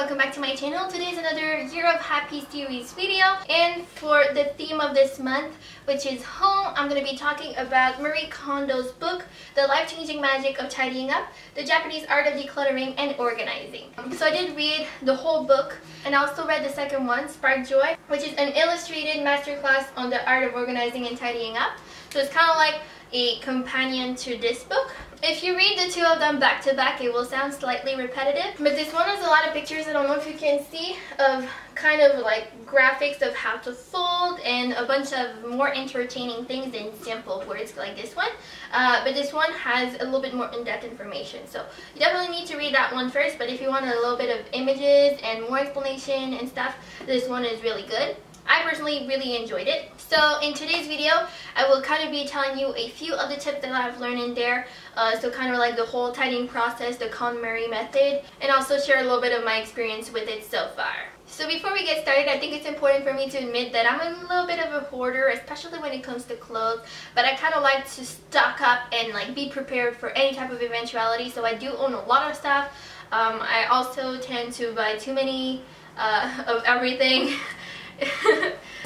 welcome back to my channel. Today is another Year of Happy series video, and for the theme of this month, which is home, I'm going to be talking about Marie Kondo's book, The Life-Changing Magic of Tidying Up, The Japanese Art of Decluttering and Organizing. So I did read the whole book, and I also read the second one, Spark Joy, which is an illustrated masterclass on the art of organizing and tidying up. So it's kind of like a companion to this book. If you read the two of them back to back, it will sound slightly repetitive, but this one has a lot of pictures. I don't know if you can see, of kind of like graphics of how to fold and a bunch of more entertaining things than simple words like this one. But this one has a little bit more in-depth information, so you definitely need to read that one first. But if you want a little bit of images and more explanation and stuff, this one is really good. I personally really enjoyed it. So in today's video, I will kind of be telling you a few of the tips that I've learned in there. So kind of like the whole tidying process, the Konmari method, and also share a little bit of my experience with it so far. So before we get started, I think it's important for me to admit that I'm a little bit of a hoarder, especially when it comes to clothes. But I kind of like to stock up and like be prepared for any type of eventuality. So I do own a lot of stuff. I also tend to buy too many of everything.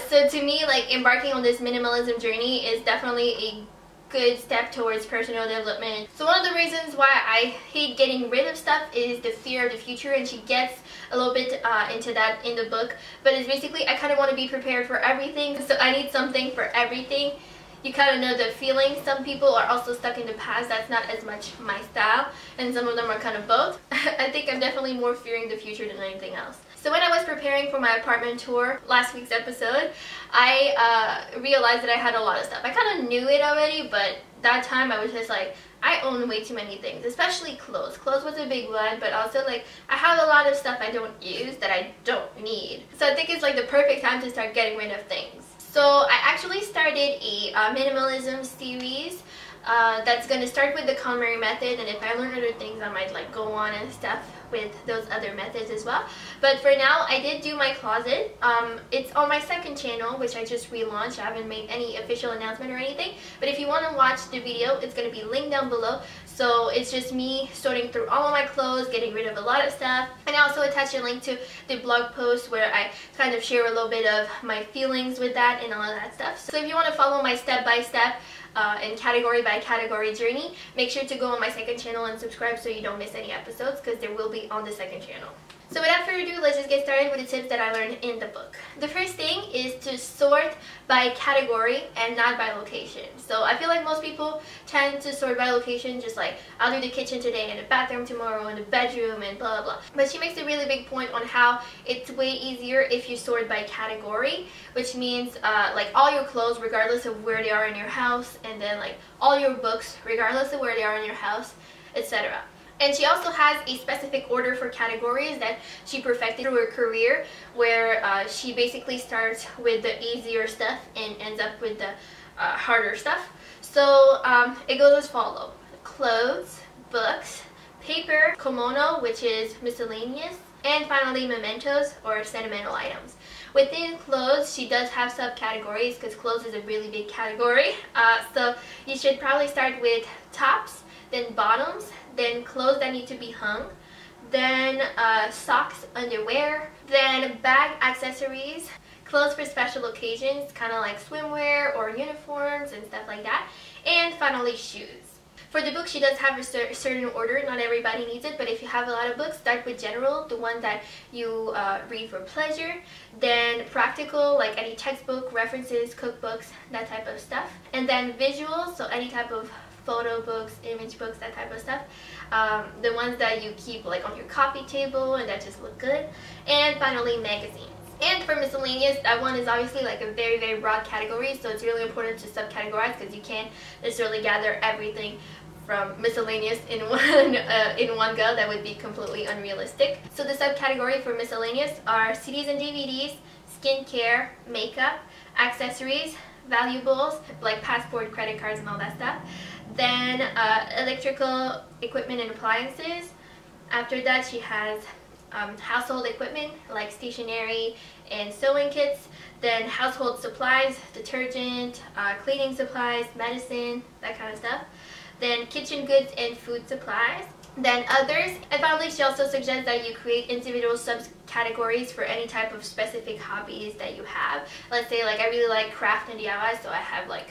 So to me, like, embarking on this minimalism journey is definitely a good step towards personal development. So one of the reasons why I hate getting rid of stuff is the fear of the future, and she gets a little bit into that in the book. But it's basically, I kind of want to be prepared for everything, so I need something for everything. You kind of know the feeling. Some people are also stuck in the past. That's not as much my style, and some of them are kind of both. I think I'm definitely more fearing the future than anything else. So when I was preparing for my apartment tour, last week's episode, I realized that I had a lot of stuff. I kind of knew it already, but that time I was just like, I own way too many things, especially clothes. Clothes was a big one, but also like I have a lot of stuff I don't use that I don't need. So I think it's like the perfect time to start getting rid of things. So I actually started a minimalism series that's going to start with the Konmari method, and if I learn other things I might like go on and stuff with those other methods as well. But for now, I did do my closet. It's on my second channel, which I just relaunched. I haven't made any official announcement or anything, but if you want to watch the video, it's going to be linked down below. So it's just me sorting through all of my clothes, getting rid of a lot of stuff, and I also attach a link to the blog post where I kind of share a little bit of my feelings with that and all of that stuff. So if you want to follow my step-by-step and category by category journey, make sure to go on my second channel and subscribe so you don't miss any episodes, because there will be on the second channel. So without further ado, let's just get started with the tips that I learned in the book. The first thing is to sort by category and not by location. So I feel like most people tend to sort by location, just like I'll do the kitchen today and the bathroom tomorrow and the bedroom and blah blah blah. But she makes a really big point on how it's way easier if you sort by category, which means like all your clothes regardless of where they are in your house, and then like all your books regardless of where they are in your house, etc. And she also has a specific order for categories that she perfected through her career, where she basically starts with the easier stuff and ends up with the harder stuff. So it goes as follows: clothes, books, paper, kimono, which is miscellaneous, and finally mementos or sentimental items. Within clothes, she does have subcategories because clothes is a really big category. So you should probably start with tops, then bottoms, then clothes that need to be hung, then socks, underwear, then bag accessories, clothes for special occasions, kind of like swimwear or uniforms and stuff like that, and finally shoes. For the book, she does have a certain order. Not everybody needs it, but if you have a lot of books, start with general, the one that you read for pleasure, then practical, like any textbook, references, cookbooks, that type of stuff, and then visual, so any type of photo books, image books, that type of stuff, the ones that you keep like on your coffee table and that just look good, and finally magazines. And for miscellaneous, that one is obviously like a very, very broad category, so it's really important to subcategorize because you can't necessarily gather everything from miscellaneous in one go. That would be completely unrealistic. So the subcategory for miscellaneous are CDs and DVDs, skincare, makeup, accessories, valuables like passport, credit cards, and all that stuff. Then electrical equipment and appliances. After that, she has household equipment like stationery and sewing kits, then household supplies, detergent, cleaning supplies, medicine, that kind of stuff, then kitchen goods and food supplies, than others. And finally, she also suggests that you create individual subcategories for any type of specific hobbies that you have. Let's say like I really like craft and DIY, so I have like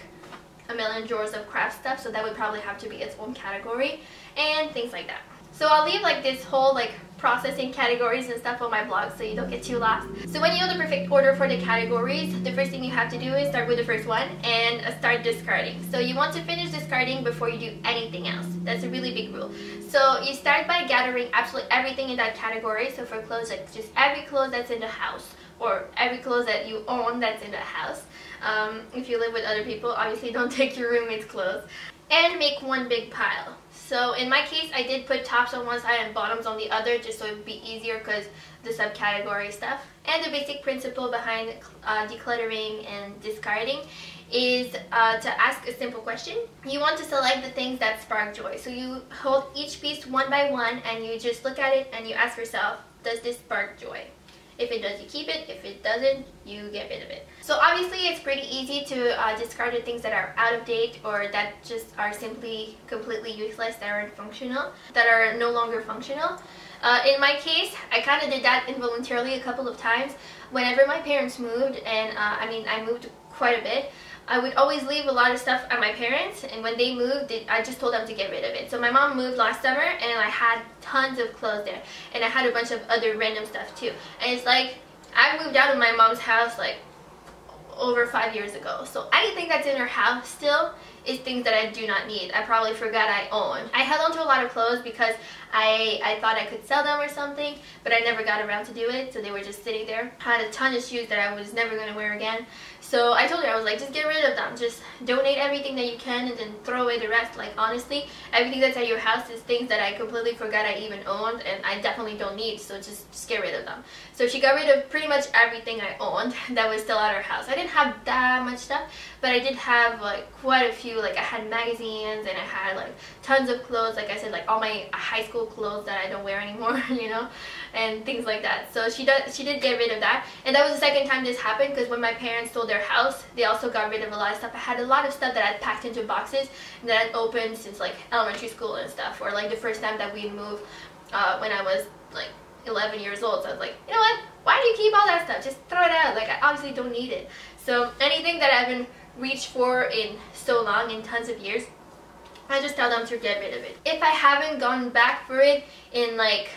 a million drawers of craft stuff, so that would probably have to be its own category and things like that. So I'll leave like this whole like processing categories and stuff on my blog so you don't get too lost. So when you know the perfect order for the categories, the first thing you have to do is start with the first one and start discarding. So you want to finish discarding before you do anything else. That's a really big rule. So you start by gathering absolutely everything in that category. So for clothes, like just every clothes that's in the house, or every clothes that you own that's in the house. If you live with other people, obviously don't take your roommate's clothes. And make one big pile. So in my case, I did put tops on one side and bottoms on the other, just so it would be easier because the subcategory stuff. And the basic principle behind decluttering and discarding is to ask a simple question. You want to select the things that spark joy. So you hold each piece one by one and you just look at it and you ask yourself, does this spark joy? If it does, you keep it. If it doesn't, you get rid of it. So obviously it's pretty easy to discard the things that are out of date or that just are simply completely useless, that aren't functional, that are no longer functional. In my case, I kind of did that involuntarily a couple of times. Whenever my parents moved, and I moved quite a bit, I would always leave a lot of stuff at my parents, and when they moved, I just told them to get rid of it. So my mom moved last summer, and I had tons of clothes there, and I had a bunch of other random stuff too. And it's like, I moved out of my mom's house like over 5 years ago. So anything that's in her house still is things that I do not need. I probably forgot I own. I held on to a lot of clothes because I thought I could sell them or something, but I never got around to do it, so they were just sitting there. I had a ton of shoes that I was never going to wear again. So I told her, I was like, just get rid of them. Just donate everything that you can and then throw away the rest. Like, honestly, everything that's at your house is things that I completely forgot I even owned and I definitely don't need, so just get rid of them. So she got rid of pretty much everything I owned that was still at her house. I didn't have that much stuff, but I did have like quite a few. Like I had magazines and I had like tons of clothes, like I said, like all my high school clothes that I don't wear anymore, you know, and things like that. So she did get rid of that, and that was the second time this happened, because when my parents sold their house, they also got rid of a lot of stuff. I had a lot of stuff that I'd packed into boxes that I'd opened since like elementary school and stuff, or like the first time that we moved when I was like 11 years old. So I was like, you know what, why do you keep all that stuff? Just throw it out. Like, I obviously don't need it. So anything that I haven't reached for in so long, in tons of years, I just tell them to get rid of it. If I haven't gone back for it in like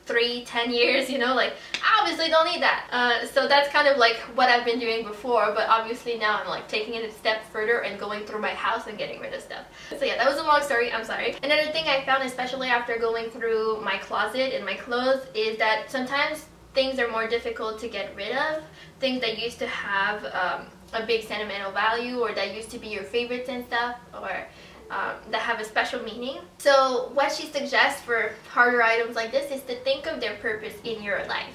3-10 years, you know, like I obviously don't need that. So that's kind of like what I've been doing before, but obviously now I'm like taking it a step further and going through my house and getting rid of stuff. So yeah, that was a long story, I'm sorry. Another thing I found, especially after going through my closet and my clothes, is that sometimes things are more difficult to get rid of. Things that used to have a big sentimental value, or that used to be your favorites and stuff, or that have a special meaning. So what she suggests for harder items like this is to think of their purpose in your life.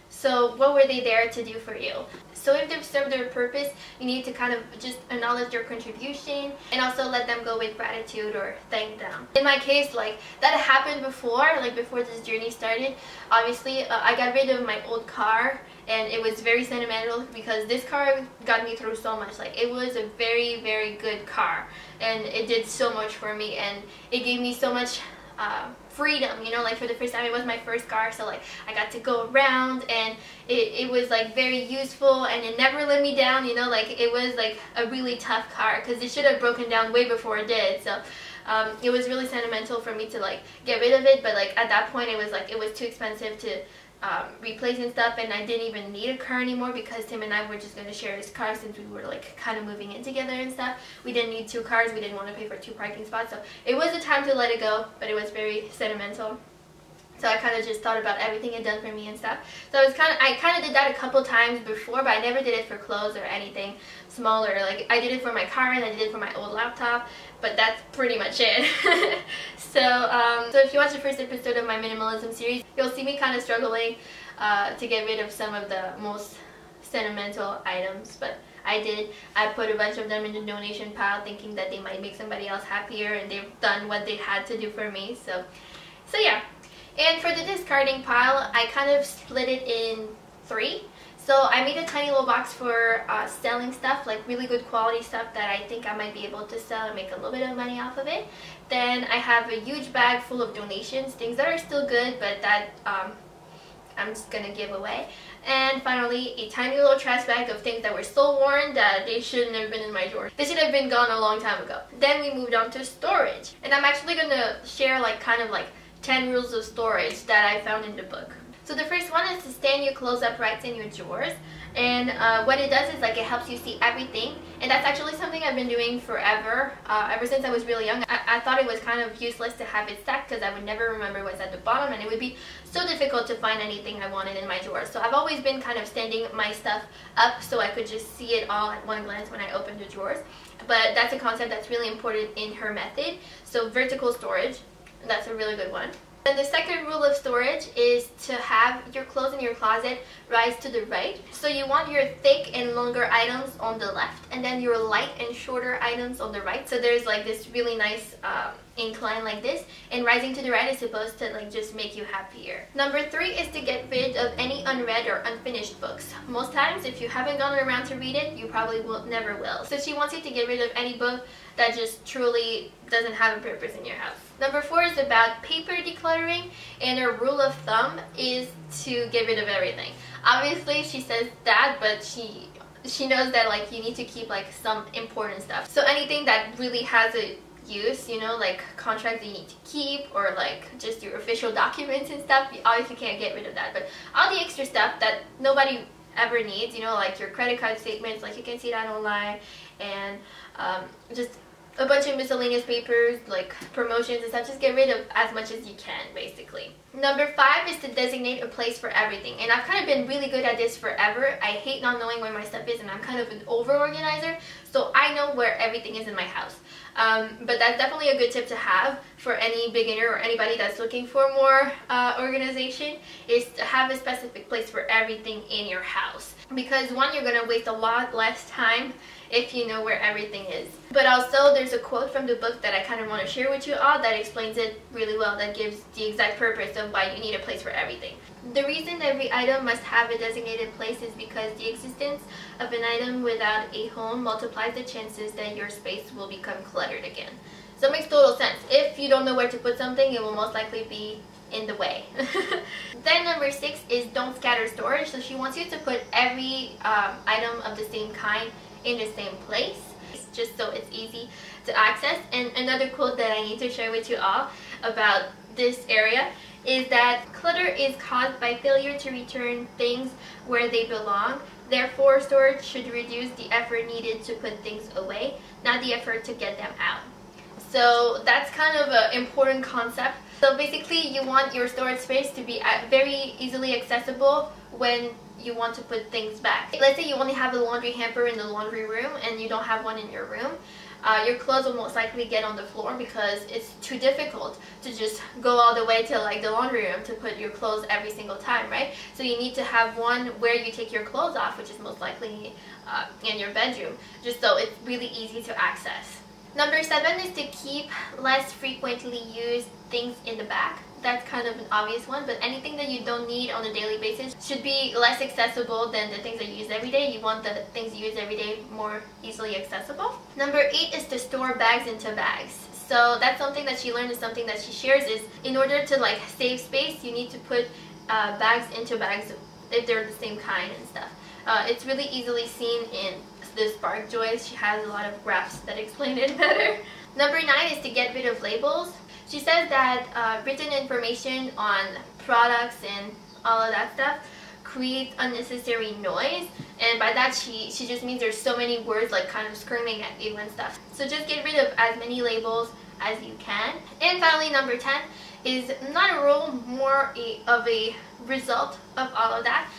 So what were they there to do for you? So if they've served their purpose, you need to kind of just acknowledge their contribution and also let them go with gratitude or thank them. In my case, like that happened before, like before this journey started. Obviously, I got rid of my old car, and it was very sentimental because this car got me through so much. Like, it was a very, very good car, and it did so much for me, and it gave me so much freedom, you know. Like, for the first time, it was my first car, so like I got to go around, and it was like very useful, and it never let me down, you know. Like, it was like a really tough car because it should have broken down way before it did. So it was really sentimental for me to like get rid of it, but like at that point it was like it was too expensive to replace and stuff, and I didn't even need a car anymore because Tim and I were just going to share this car since we were like kind of moving in together and stuff. We didn't need 2 cars, we didn't want to pay for 2 parking spots, so it was the time to let it go, but it was very sentimental. So I kind of just thought about everything it done for me and stuff. So I kind of did that a couple times before, but I never did it for clothes or anything smaller. Like, I did it for my car and I did it for my old laptop, but that's pretty much it. So if you watch the first episode of my minimalism series, you'll see me kind of struggling to get rid of some of the most sentimental items, but I did. I put a bunch of them in the donation pile thinking that they might make somebody else happier, and they've done what they had to do for me. So yeah. And for the discarding pile, I kind of split it in 3. So So I made a tiny little box for selling stuff, like really good quality stuff that I think I might be able to sell and make a little bit of money off of it. Then I have a huge bag full of donations, things that are still good but that I'm just gonna give away. And finally, a tiny little trash bag of things that were so worn that they shouldn't have been in my drawer. They should have been gone a long time ago. Then we moved on to storage. And I'm actually gonna share like kind of like 10 rules of storage that I found in the book. So the first one is to stand your clothes upright in your drawers. And what it does is like it helps you see everything, and that's actually something I've been doing forever, ever since I was really young. I thought it was kind of useless to have it stacked because I would never remember what's at the bottom, and it would be so difficult to find anything I wanted in my drawers. So I've always been kind of standing my stuff up so I could just see it all at one glance when I opened the drawers. But that's a concept that's really important in her method. So vertical storage, that's a really good one. And the second rule of storage is to have your clothes in your closet rise to the right. So you want your thick and longer items on the left, and then your light and shorter items on the right. So there's like this really nice incline like this, and rising to the right is supposed to like just make you happier. Number 3 is to get rid of any unread or unfinished books. Most times if you haven't gone around to read it, you probably never will. So she wants you to get rid of any book that just truly doesn't have a purpose in your house. Number 4 is about paper decluttering, and her rule of thumb is to get rid of everything. Obviously she says that, but she knows that like you need to keep like some important stuff. So anything that really has a use, you know, like contracts that you need to keep, or like just your official documents and stuff, you obviously can't get rid of that. But all the extra stuff that nobody ever needs, you know, like your credit card statements, like you can see that online, and just a bunch of miscellaneous papers like promotions and stuff. Just get rid of as much as you can, basically. Number 5 is to designate a place for everything, and I've kind of been really good at this forever. I hate not knowing where my stuff is, and I'm kind of an over organizer, so I know where everything is in my house. But that's definitely a good tip to have for any beginner or anybody that's looking for more organization, is to have a specific place for everything in your house. Because one, you're going to waste a lot less time if you know where everything is. But also there's a quote from the book that I kind of want to share with you all that explains it really well, that gives the exact purpose of why you need a place for everything. The reason every item must have a designated place is because the existence of an item without a home multiplies the chances that your space will become cluttered again. So it makes total sense. If you don't know where to put something, it will most likely be in the way. Then number 6 is don't scatter storage. So she wants you to put every item of the same kind in the same place, just so it's easy to access. And another quote that I need to share with you all about this area is that clutter is caused by failure to return things where they belong. Therefore, storage should reduce the effort needed to put things away, not the effort to get them out. So that's kind of an important concept. So basically you want your storage space to be very easily accessible when you want to put things back. Let's say you only have a laundry hamper in the laundry room and you don't have one in your room. Your clothes will most likely get on the floor because it's too difficult to just go all the way to like the laundry room to put your clothes every single time, right? So you need to have one where you take your clothes off, which is most likely in your bedroom, just so it's really easy to access. Number 7 is to keep less frequently used things in the back. That's kind of an obvious one, but anything that you don't need on a daily basis should be less accessible than the things that you use every day. You want the things you use every day more easily accessible. Number 8 is to store bags into bags. So that's something that she learned, and something that she shares, is in order to like save space, you need to put bags into bags if they're the same kind and stuff. It's really easily seen in the Spark Joys. She has a lot of graphs that explain it better. Number 9 is to get rid of labels. She says that written information on products and all of that stuff creates unnecessary noise, and by that she just means there's so many words like kind of screaming at you and stuff. So just get rid of as many labels as you can. And finally, number 10 is not a rule, more of a result of all of that.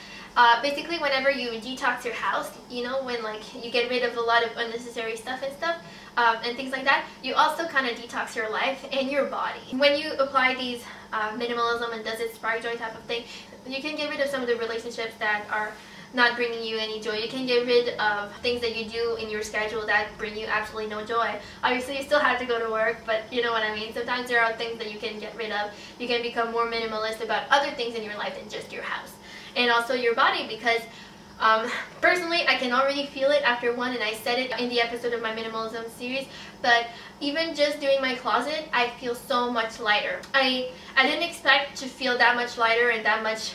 Basically, whenever you detox your house, you know, when like you get rid of a lot of unnecessary stuff and stuff, and things like that, you also kind of detox your life and your body. When you apply these minimalism and does it spark joy type of thing, you can get rid of some of the relationships that are not bringing you any joy. You can get rid of things that you do in your schedule that bring you absolutely no joy. Obviously you still have to go to work, but you know what I mean. Sometimes there are things that you can get rid of. You can become more minimalist about other things in your life than just your house. And also your body, because Personally, I can already feel it after one, and I said it in the episode of my minimalism series, but even just doing my closet, I feel so much lighter. I didn't expect to feel that much lighter and that much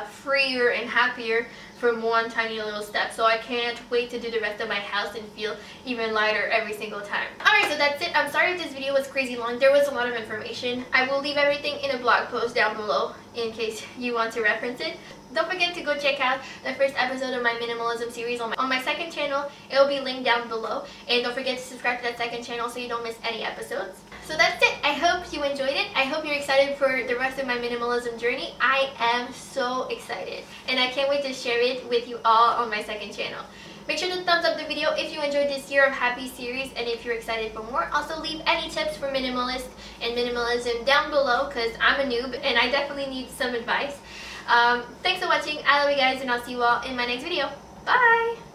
freer and happier from one tiny little step, so I can't wait to do the rest of my house and feel even lighter every single time. Alright, so that's it. I'm sorry if this video was crazy long. There was a lot of information. I will leave everything in a blog post down below in case you want to reference it. Don't forget to go check out the first episode of my minimalism series on my second channel. It will be linked down below, and don't forget to subscribe to that second channel so you don't miss any episodes. So that's it. I hope you enjoyed it. I hope you're excited for the rest of my minimalism journey. I am so excited, and I can't wait to share it with you all on my second channel. Make sure to thumbs up the video if you enjoyed this Year of Happy series and if you're excited for more. Also, leave any tips for minimalist and minimalism down below because I'm a noob and I definitely need some advice. Thanks for watching. I love you guys, and I'll see you all in my next video. Bye!